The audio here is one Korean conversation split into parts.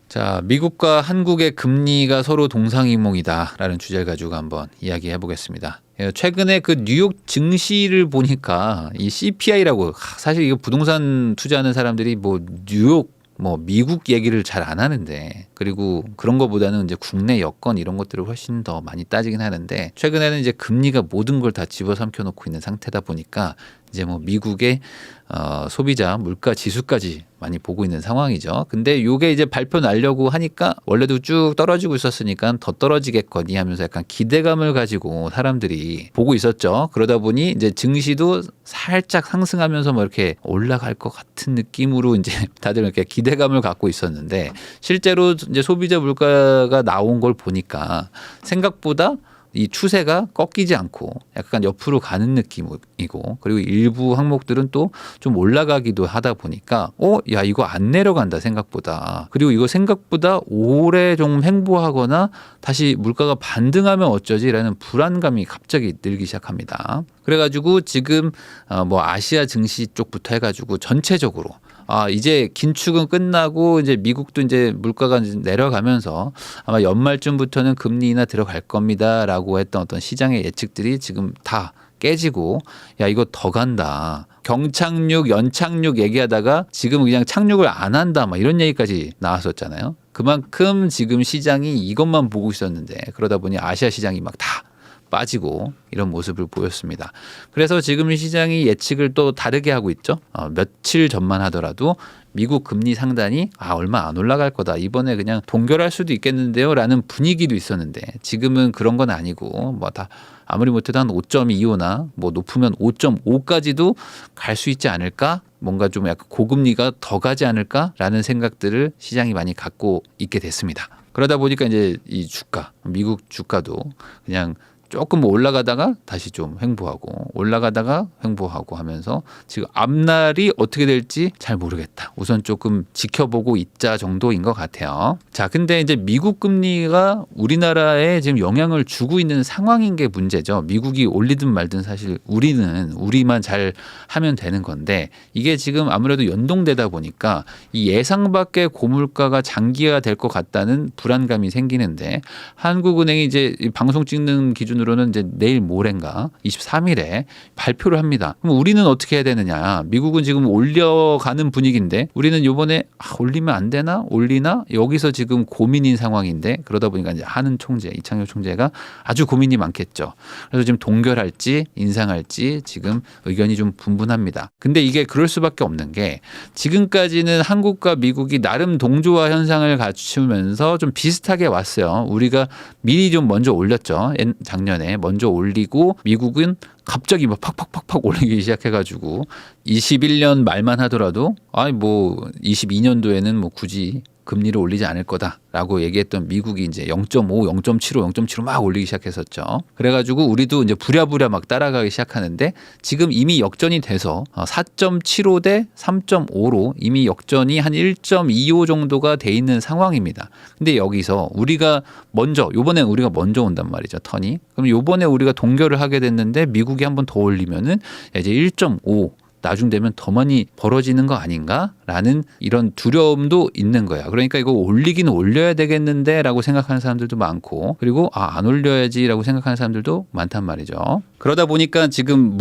자, 미국과 한국의 금리가 서로 동상이몽이다라는 주제를 가지고 한번 이야기해 보겠습니다. 최근에 그 뉴욕 증시를 보니까 이 CPI라고 사실 이거 부동산 투자하는 사람들이 뭐 뉴욕 미국 얘기를 잘 안 하는데, 그리고 그런 거보다는 이제 국내 여건 이런 것들을 훨씬 더 많이 따지긴 하는데, 최근에는 이제 금리가 모든 걸 다 집어삼켜 놓고 있는 상태다 보니까 이제 뭐 미국의 소비자 물가 지수까지 많이 보고 있는 상황이죠. 근데 요게 이제 발표 나려고 하니까 원래도 쭉 떨어지고 있었으니까 더 떨어지겠거니 하면서 약간 기대감을 가지고 사람들이 보고 있었죠. 그러다 보니 이제 증시도 살짝 상승하면서 뭐 이렇게 올라갈 것 같은 느낌으로 이제 다들 이렇게 기대감을 갖고 있었는데, 실제로 이제 소비자 물가가 나온 걸 보니까 생각보다 이 추세가 꺾이지 않고 약간 옆으로 가는 느낌이고, 그리고 일부 항목들은 또 좀 올라가기도 하다 보니까 야 이거 안 내려간다 생각보다, 그리고 이거 생각보다 오래 좀 횡보하거나 다시 물가가 반등하면 어쩌지라는 불안감이 갑자기 늘기 시작합니다. 그래가지고 지금 뭐 아시아 증시 쪽부터 해가지고 전체적으로 이제 긴축은 끝나고 이제 미국도 이제 물가가 이제 내려가면서 아마 연말쯤부터는 금리 인하 들어갈 겁니다라고 했던 어떤 시장의 예측들이 지금 다 깨지고, 야 이거 더 간다, 경착륙 연착륙 얘기하다가 지금 그냥 착륙을 안 한다 막 이런 얘기까지 나왔었잖아요. 그만큼 지금 시장이 이것만 보고 있었는데, 그러다 보니 아시아 시장이 막 다 빠지고 이런 모습을 보였습니다. 그래서 지금 시장이 예측을 또 다르게 하고 있죠. 며칠 전만 하더라도 미국 금리 상단이 얼마 안 올라갈 거다, 이번에 그냥 동결할 수도 있겠는데요 라는 분위기도 있었는데, 지금은 그런 건 아니고 뭐 다 아무리 못해도 한 5.25나 뭐 높으면 5.5까지도 갈 수 있지 않을까, 뭔가 좀 약간 고금리가 더 가지 않을까라는 생각들을 시장이 많이 갖고 있게 됐습니다. 그러다 보니까 이제 이 주가, 미국 주가도 그냥 조금 올라가다가 다시 좀 횡보하고 올라가다가 횡보하고 하면서 지금 앞날이 어떻게 될지 잘 모르겠다, 우선 조금 지켜보고 있자 정도인 것 같아요. 자, 근데 이제 미국 금리가 우리나라에 지금 영향을 주고 있는 상황인 게 문제죠. 미국이 올리든 말든 사실 우리만 잘 하면 되는 건데, 이게 지금 아무래도 연동되다 보니까 이 예상 밖의 고물가가 장기화 될 것 같다는 불안감이 생기는데, 한국은행이 이제 방송 찍는 기준 으로는 이제 내일 모레인가 23일에 발표를 합니다. 그럼 우리는 어떻게 해야 되느냐? 미국은 지금 올려가는 분위기인데 우리는 이번에 올리면 안 되나? 올리나? 여기서 지금 고민인 상황인데, 그러다 보니까 이제 하는 총재, 이창용 총재가 아주 고민이 많겠죠. 그래서 지금 동결할지 인상할지 지금 의견이 좀 분분합니다. 근데 이게 그럴 수밖에 없는 게, 지금까지는 한국과 미국이 나름 동조화 현상을 갖추면서 좀 비슷하게 왔어요. 우리가 미리 좀 먼저 올렸죠. 작년에 먼저 올리고 미국은 갑자기 막 팍팍팍팍 올리기 시작해가지고 21년 말만 하더라도 뭐 22년도에는 뭐 굳이 금리를 올리지 않을 거다라고 얘기했던 미국이 이제 0.5, 0.75, 0.75 막 올리기 시작했었죠. 그래가지고 우리도 이제 부랴부랴 막 따라가기 시작하는데, 지금 이미 역전이 돼서 4.75 대 3.5로 이미 역전이 한 1.25 정도가 돼 있는 상황입니다. 근데 여기서 우리가 요번에 우리가 먼저 온단 말이죠, 턴이. 그럼 요번에 우리가 동결을 하게 됐는데 미국이 한 번 더 올리면은 이제 1.5 나중 되면 더 많이 벌어지는 거 아닌가라는 이런 두려움도 있는 거야. 그러니까 이거 올리기는 올려야 되겠는데 라고 생각하는 사람들도 많고, 그리고 안 올려야지라고 생각하는 사람들도 많단 말이죠. 그러다 보니까 지금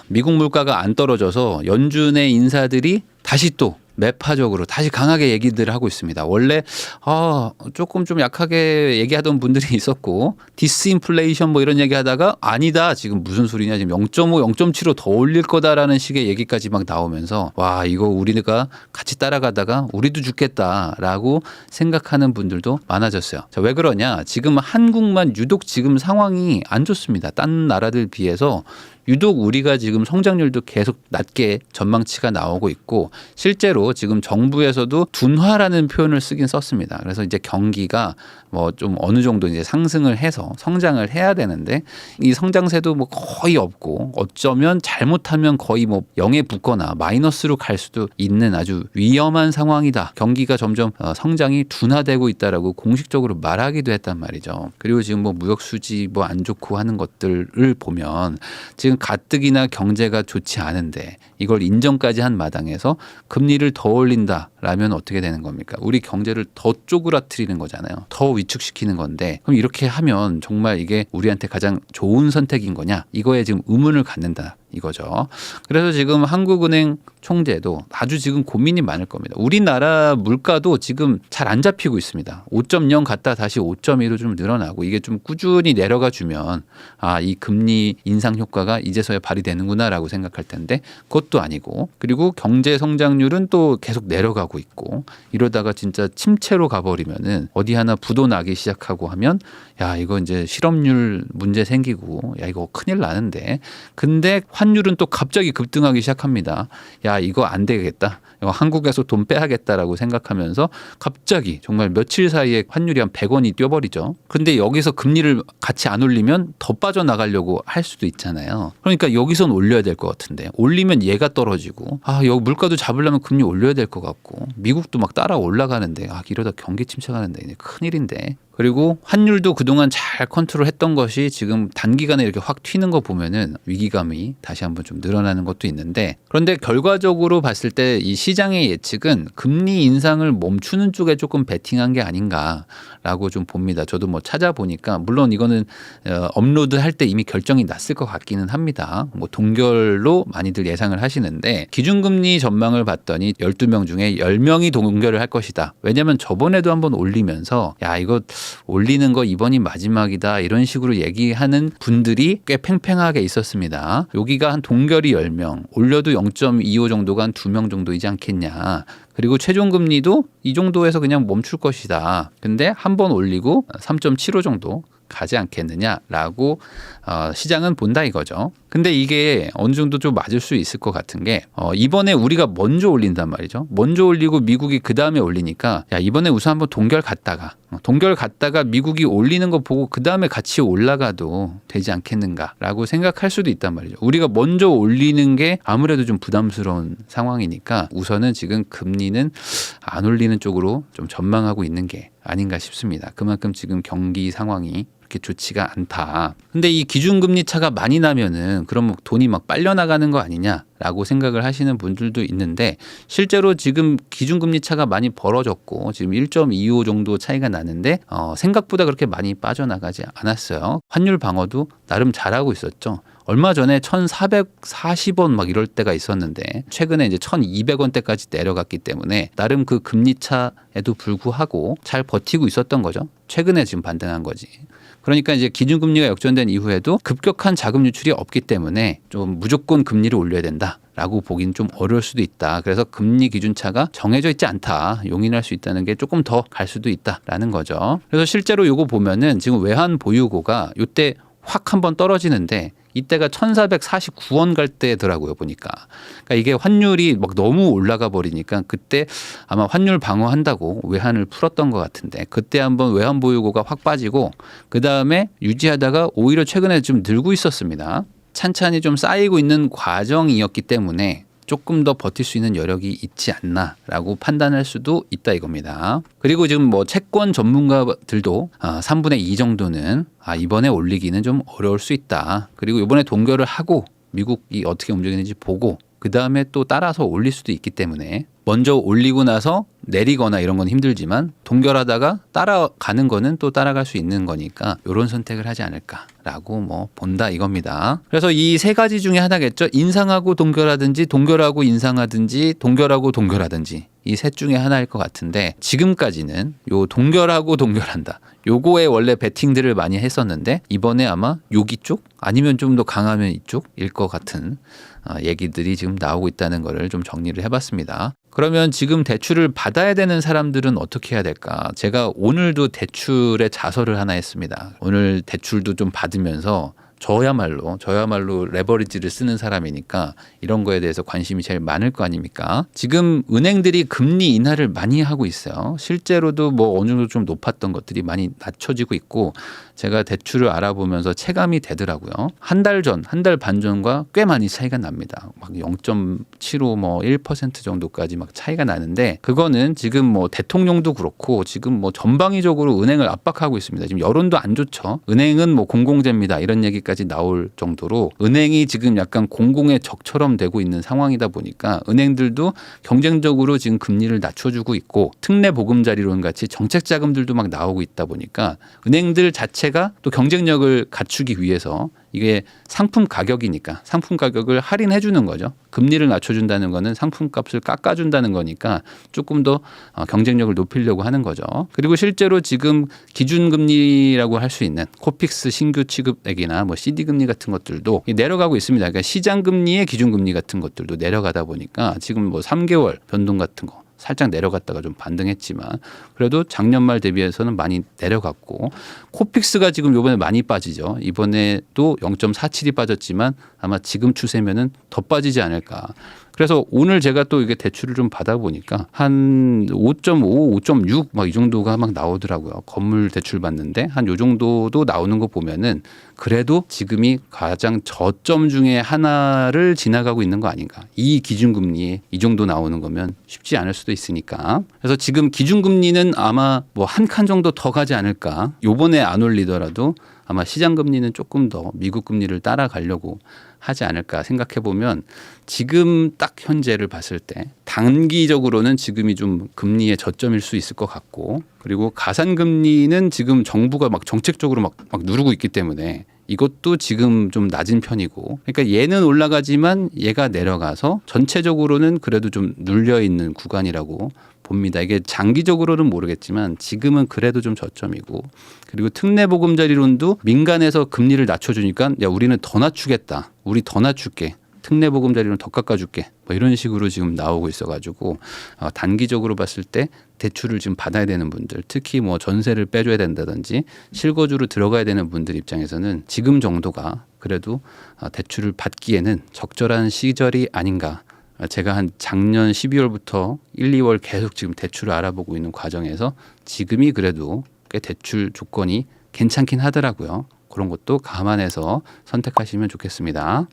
미국 물가가 안 떨어져서 연준의 인사들이 다시 또 매파적으로 다시 강하게 얘기들을 하고 있습니다. 원래 조금 좀 약하게 얘기하던 분들이 있었고, 디스인플레이션 뭐 이런 얘기하다가 아니다, 지금 무슨 소리냐, 지금 0.5, 0.75 더 올릴 거다라는 식의 얘기까지 막 나오면서 와, 이거 우리가 같이 따라가다가 우리도 죽겠다라고 생각하는 분들도 많아졌어요. 자, 왜 그러냐? 지금 한국만 유독 지금 상황이 안 좋습니다. 딴 나라들 비해서 유독 우리가 지금 성장률도 계속 낮게 전망치가 나오고 있고, 실제로 지금 정부에서도 둔화라는 표현을 쓰긴 썼습니다. 그래서 이제 경기가 뭐 좀 어느 정도 이제 상승을 해서 성장을 해야 되는데, 이 성장세도 뭐 거의 없고, 어쩌면 잘못하면 거의 뭐 0에 붙거나 마이너스로 갈 수도 있는 아주 위험한 상황이다. 경기가 점점 성장이 둔화되고 있다라고 공식적으로 말하기도 했단 말이죠. 그리고 지금 뭐 무역 수지 뭐 안 좋고 하는 것들을 보면 지금 지금 가뜩이나 경제가 좋지 않은데 이걸 인정까지 한 마당에서 금리를 더 올린다라면 어떻게 되는 겁니까? 우리 경제를 더 쪼그라뜨리는 거잖아요. 더 위축시키는 건데 그럼 이렇게 하면 정말 이게 우리한테 가장 좋은 선택인 거냐? 이거에 지금 의문을 갖는다. 이거죠. 그래서 지금 한국은행 총재도 아주 지금 고민이 많을 겁니다. 우리나라 물가도 지금 잘 안 잡히고 있습니다. 5.0 갔다 다시 5.2로 좀 늘어나고 이게 좀 꾸준히 내려가 주면 이 금리 인상 효과가 이제서야 발휘되는구나라고 생각할 텐데 그것도 아니고 그리고 경제 성장률은 또 계속 내려가고 있고 이러다가 진짜 침체로 가버리면은 어디 하나 부도 나기 시작하고 하면 야 이거 이제 실업률 문제 생기고 야 이거 큰일 나는데 근데 환율은 또 갑자기 급등하기 시작합니다. 야 이거 안 되겠다. 이거 한국에서 돈 빼야겠다라고 생각하면서 갑자기 정말 며칠 사이에 환율이 한 100원이 뛰어버리죠. 근데 여기서 금리를 같이 안 올리면 더 빠져나가려고 할 수도 있잖아요. 그러니까 여기선 올려야 될 것 같은데 올리면 얘가 떨어지고 여기 물가도 잡으려면 금리 올려야 될 것 같고 미국도 막 따라 올라가는데 이러다 경기 침체가는데 큰일인데. 그리고 환율도 그동안 잘 컨트롤했던 것이 지금 단기간에 이렇게 확 튀는 거 보면은 위기감이 다시 한번 좀 늘어나는 것도 있는데 그런데 결과적으로 봤을 때 이 시장의 예측은 금리 인상을 멈추는 쪽에 조금 베팅한 게 아닌가라고 좀 봅니다. 저도 뭐 찾아보니까 물론 이거는 업로드 할 때 이미 결정이 났을 것 같기는 합니다. 뭐 동결로 많이들 예상을 하시는데 기준금리 전망을 봤더니 12명 중에 10명이 동결을 할 것이다. 왜냐하면 저번에도 한번 올리면서 야 이거 올리는 거 이번이 마지막이다 이런 식으로 얘기하는 분들이 꽤 팽팽하게 있었습니다. 여기가 한 동결이 10명 올려도 0.25 정도가 한 2명 정도이지 않겠냐. 그리고 최종금리도 이 정도에서 그냥 멈출 것이다. 근데 한 번 올리고 3.75 정도 가지 않겠느냐라고 시장은 본다 이거죠. 근데 이게 어느 정도 좀 맞을 수 있을 것 같은 게 이번에 우리가 먼저 올린단 말이죠. 먼저 올리고 미국이 그 다음에 올리니까 야 이번에 우선 한번 동결 갔다가 미국이 올리는 거 보고 그 다음에 같이 올라가도 되지 않겠는가라고 생각할 수도 있단 말이죠. 우리가 먼저 올리는 게 아무래도 좀 부담스러운 상황이니까 우선은 지금 금리는 안 올리는 쪽으로 좀 전망하고 있는 게 아닌가 싶습니다. 그만큼 지금 경기 상황이 그렇게 좋지가 않다. 근데 이 기준금리 차가 많이 나면은 그럼 돈이 막 빨려나가는 거 아니냐라고 생각을 하시는 분들도 있는데 실제로 지금 기준금리 차가 많이 벌어졌고 지금 1.25 정도 차이가 나는데 생각보다 그렇게 많이 빠져나가지 않았어요. 환율 방어도 나름 잘하고 있었죠. 얼마 전에 1,440원 막 이럴 때가 있었는데 최근에 이제 1,200원대까지 내려갔기 때문에 나름 그 금리 차에도 불구하고 잘 버티고 있었던 거죠. 최근에 지금 반등한 거지. 그러니까 이제 기준금리가 역전된 이후에도 급격한 자금 유출이 없기 때문에 좀 무조건 금리를 올려야 된다라고 보기는 좀 어려울 수도 있다. 그래서 금리 기준차가 정해져 있지 않다. 용인할 수 있다는 게 조금 더 갈 수도 있다라는 거죠. 그래서 실제로 이거 보면은 지금 외환 보유고가 이때 확 한번 떨어지는데 이때가 1,449원 갈 때더라고요 보니까. 그러니까 이게 환율이 막 너무 올라가 버리니까 그때 아마 환율 방어한다고 외환을 풀었던 것 같은데 그때 한번 외환 보유고가 확 빠지고 그 다음에 유지하다가 오히려 최근에 좀 늘고 있었습니다. 찬찬히 좀 쌓이고 있는 과정이었기 때문에 조금 더 버틸 수 있는 여력이 있지 않나라고 판단할 수도 있다 이겁니다. 그리고 지금 뭐 채권 전문가들도 3분의 2 정도는 이번에 올리기는 좀 어려울 수 있다. 그리고 이번에 동결을 하고 미국이 어떻게 움직이는지 보고 그 다음에 또 따라서 올릴 수도 있기 때문에 먼저 올리고 나서 내리거나 이런 건 힘들지만 동결하다가 따라가는 거는 또 따라갈 수 있는 거니까 이런 선택을 하지 않을까라고 뭐 본다 이겁니다. 그래서 이 세 가지 중에 하나겠죠. 인상하고 동결하든지 동결하고 인상하든지 동결하고 동결하든지 이 셋 중에 하나일 것 같은데 지금까지는 요 동결하고 동결한다. 요거에 원래 베팅들을 많이 했었는데 이번에 아마 여기 쪽 아니면 좀 더 강하면 이쪽일 것 같은 얘기들이 지금 나오고 있다는 거를 좀 정리를 해봤습니다. 그러면 지금 대출을 받아야 되는 사람들은 어떻게 해야 될까? 제가 오늘도 대출의 자서를 하나 했습니다. 오늘 대출도 좀 받으면서 저야말로 레버리지를 쓰는 사람이니까 이런 거에 대해서 관심이 제일 많을 거 아닙니까? 지금 은행들이 금리 인하를 많이 하고 있어요. 실제로도 뭐 어느 정도 좀 높았던 것들이 많이 낮춰지고 있고 제가 대출을 알아보면서 체감이 되더라고요. 한 달 반 전과 꽤 많이 차이가 납니다. 막 0.75 뭐 1% 정도까지 막 차이가 나는데 그거는 지금 뭐 대통령도 그렇고 지금 뭐 전방위적으로 은행을 압박하고 있습니다. 지금 여론도 안 좋죠. 은행은 뭐 공공재입니다. 이런 얘기 얘기까지 나올 정도로 은행이 지금 약간 공공의 적처럼 되고 있는 상황이다 보니까 은행들도 경쟁적으로 지금 금리를 낮춰주고 있고 특례 보금자리론 같이 정책 자금들도 막 나오고 있다 보니까 은행들 자체가 또 경쟁력을 갖추기 위해서 이게 상품 가격이니까 상품 가격을 할인해 주는 거죠. 금리를 낮춰준다는 거는 상품값을 깎아준다는 거니까 조금 더 경쟁력을 높이려고 하는 거죠. 그리고 실제로 지금 기준금리라고 할 수 있는 코픽스 신규 취급액이나 뭐 CD금리 같은 것들도 내려가고 있습니다. 그러니까 시장금리의 기준금리 같은 것들도 내려가다 보니까 지금 뭐 3개월 변동 같은 거 살짝 내려갔다가 좀 반등했지만 그래도 작년 말 대비해서는 많이 내려갔고 코픽스가 지금 이번에 많이 빠지죠. 이번에도 0.47이 빠졌지만 아마 지금 추세면은 더 빠지지 않을까. 그래서 오늘 제가 또 이게 대출을 좀 받아보니까 한 5.5, 5.6 막 이 정도가 막 나오더라고요. 건물 대출 받는데 한 요 정도도 나오는 거 보면은 그래도 지금이 가장 저점 중에 하나를 지나가고 있는 거 아닌가. 이 기준금리에 이 정도 나오는 거면 쉽지 않을 수도 있으니까. 그래서 지금 기준금리는 아마 뭐 한 칸 정도 더 가지 않을까. 요번에 안 올리더라도 아마 시장금리는 조금 더 미국 금리를 따라가려고 하지 않을까 생각해 보면 지금 딱 현재를 봤을 때 단기적으로는 지금이 좀 금리의 저점일 수 있을 것 같고 그리고 가산금리는 지금 정부가 막 정책적으로 막 누르고 있기 때문에 이것도 지금 좀 낮은 편이고 그러니까 얘는 올라가지만 얘가 내려가서 전체적으로는 그래도 좀 눌려 있는 구간이라고 봅니다. 이게 장기적으로는 모르겠지만 지금은 그래도 좀 저점이고 그리고 특례 보금자리론도 민간에서 금리를 낮춰주니까 야 우리는 더 낮추겠다. 우리 더 낮출게. 특례 보금자리론 더 깎아줄게. 뭐 이런 식으로 지금 나오고 있어가지고 단기적으로 봤을 때 대출을 지금 받아야 되는 분들 특히 뭐 전세를 빼줘야 된다든지 실거주로 들어가야 되는 분들 입장에서는 지금 정도가 그래도 대출을 받기에는 적절한 시절이 아닌가. 제가 한 작년 12월부터 1, 2월 계속 지금 대출을 알아보고 있는 과정에서 지금이 그래도 꽤 대출 조건이 괜찮긴 하더라고요. 그런 것도 감안해서 선택하시면 좋겠습니다.